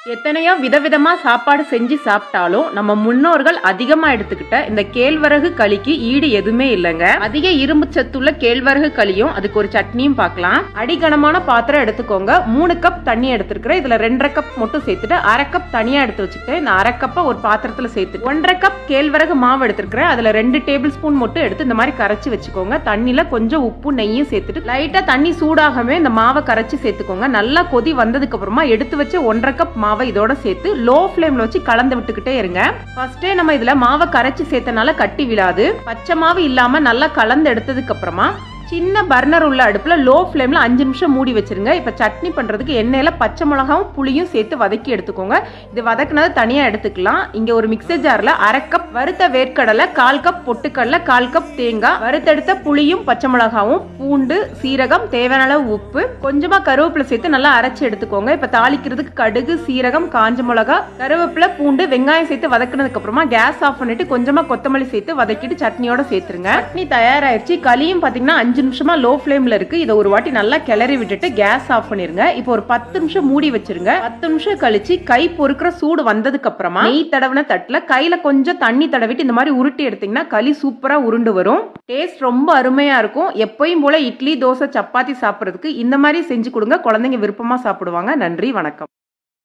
எத்தனையோ விதவிதமா சாப்பாடு செஞ்சு சாப்பிட்டாலும் நம்ம முன்னோர்கள் அதிகமா எடுத்துக்கிட்ட இந்த கேழ்வரகு களிக்கு ஈடு எதுவுமே இல்லைங்க. அதிக இரும்பு சத்துள்ள கேழ்வரகு களியும் அதுக்கு ஒரு சட்னியும் பார்க்கலாம். அடிகனமான பாத்திரம் எடுத்துக்கோங்க. 3 கப் தண்ணி எடுத்துருக்கிறேன். இதுல 2.5 கப் மட்டும் சேர்த்துட்டு 1/2 கப் தனியா எடுத்து வச்சுட்டு இந்த 1/2 கப்பை ஒரு பாத்திரத்துல சேர்த்து 1.5 கப் கேழ்வரகு மாவு எடுத்துருக்கிறேன். அதுல 2 டேபிள் ஸ்பூன் மட்டும் எடுத்து இந்த மாதிரி கரைச்சி வச்சுக்கோங்க. தண்ணியில கொஞ்சம் உப்பு நெய்யும் சேர்த்துட்டு லைட்டா தண்ணி சூடாகவே இந்த மாவை கரைச்சி சேர்த்துக்கோங்க. நல்லா கொதி வந்ததுக்கு அப்புறமா எடுத்து வச்சு 1.5 கப் மாவை இதோட சேர்த்து லோ ஃப்ளேம்ல வச்சு கலந்து விட்டுக்கிட்டே இருங்க. ஃபர்ஸ்டே நம்ம இதுல மாவை கரைச்சி சேர்த்தனால கட்டி விழாது. பச்சை மாவு இல்லாம நல்லா கலந்து எடுத்ததுக்கு அப்புறமா சின்ன பர்னர் உள்ள அடுப்புல லோ ஃப்ளேம்ல 5 நிமிஷம் மூடி வச்சிருங்க. இப்ப சட்னி பண்றதுக்கு எண்ணெயில பச்சை மிளகாவும் புளியும் சேர்த்து வதக்கி எடுத்துக்கோங்க. இது வதக்குனதை தனியா எடுத்துக்கலாம். இங்க ஒரு மிக்சர் ஜார்ல 1/2 கப் வறுத்த வேர்க்கடலை, 1/4 கப் பொட்டுக்கடலை, 1/4 கப் தேங்காய், வறுத்தெடுத்த புளியும் பச்சை மிளகாவும், பூண்டு, சீரகம், தேவையான அளவு உப்பு, கொஞ்சமா கருவேப்பிலை சேர்த்து நல்லா அரைச்சு எடுத்துக்கோங்க. இப்ப தாளிக்கிறதுக்கு கடுகு, சீரகம், காஞ்ச மிளகா, கருவேப்பிலை, பூண்டு, வெங்காயம் சேர்த்து வதக்குனதுக்கு அப்புறமா கேஸ் ஆஃப் பண்ணிட்டு கொஞ்சமா கொத்தமல்லி சேர்த்து வதக்கிட்டு சட்னியோட சேர்த்துருங்க. சட்னி தயாராயிருச்சு. களியும் பாத்தீங்கன்னா 5 நிமிஷமா லோ ஃப்ளேம்ல இருக்கு. இதை ஒரு வாட்டி நல்லா கிளறி விட்டுட்டு கேஸ் ஆஃப் பண்ணிருங்க. இப்போ ஒரு 10 நிமிஷம் மூடி வச்சிருங்க. 10 நிமிஷம் கழிச்சு கை பொறுக்கிற சூடு வந்ததுக்கு அப்புறமா நெய் தடவின தட்டுல கையில கொஞ்சம் தண்ணி தடவிட்டு இந்த மாதிரி உருட்டி எடுத்தீங்கன்னா களி சூப்பரா உருண்டு வரும். டேஸ்ட் ரொம்ப அருமையா இருக்கும். எப்பயும் போல இட்லி, தோசை, சப்பாத்தி சாப்பிட்றதுக்கு இந்த மாதிரி செஞ்சு கொடுங்க. குழந்தைங்க விருப்பமா சாப்பிடுவாங்க. நன்றி, வணக்கம்.